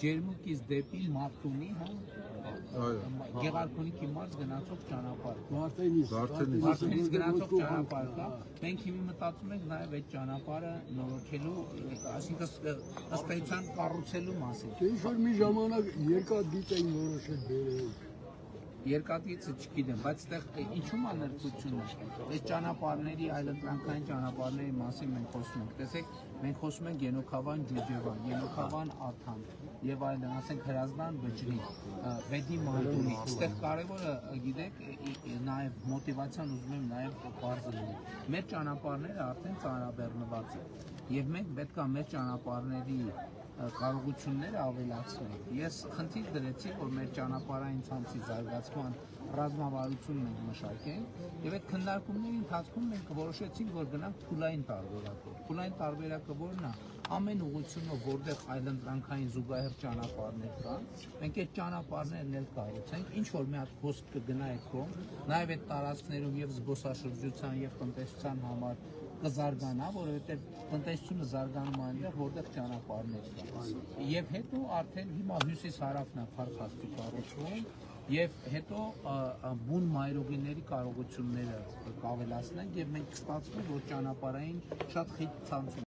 Ջերմուկից դեպի Մարտունի, հա, Գեղարքունիքի մարզ գնացող ճանապարհ։ Վարդենից գնացող ճանապարհ կա։ Մենք հիմա մտածում ենք նաև այդ ճանապարհը նորոգելու, այսինքն ըստ էության կառուցելու մասին։ Ինչ որ մի ժամանակ երկաթգիծ էին որոշել բերել։ Երկաթգիծը չգիտեմ, բայց այդտեղ ինչու՞ ա նրբությունը։ Այս ճանապարհների, այլընտրանքային ճանապարհների մասին մենք խոսում ենք։ Տեսեք, մենք խոսում ենք Ենոքավան Ջուջևան, Ենոքավան Աթան եւ այլն, ասենք Հրազդան Բջրի, Վեդի Մարտունի։ Այստեղ կարևորը, գիտեք, նաեւ մոտիվացիան ուզում եմ նաեւ բարձր լինի։ Մեր ճանապարհները արդեն ծանրաբեռնված են եւ մենք պետք է մեր ճանապարհների կարողությունները ավելացնենք։ Ես խնդիր դրեցի, որ մեր ճանապարհային ցանցի զարգացման ռազմավարություն մենք մշակենք եւ այդ քննարկումների ընթացքում մենք որոշեցինք, որ գնանք փուլային տարբերակով։ Փուլային տարբերակը որն է, ամեն ուղղությունով, որտեղ այլընտրանքային զուգահեռ ճանապարհներ կան, մենք այդ ճանապարհներն էլ կառուցենք, ինչ որ մի հատ հոսք կգնա այդ կողմ, նաեւ այդ տարածքներում եւ զբոսաշրջության եւ տնտեսության համար կզարգանա, որովհետեւ տնտեսությունը զարգանում է այնտեղ, որտեղ ճանապարհներ կան։ Եվ հետո արդեն հիմա հյուսիս-հարավն է փառքաստի կառուցվում, եւ հետո բուն մայրուղիների կարողությունները կավելացնենք եւ մենք կստացվի, որ ճանապարհային շատ խիտ ցանց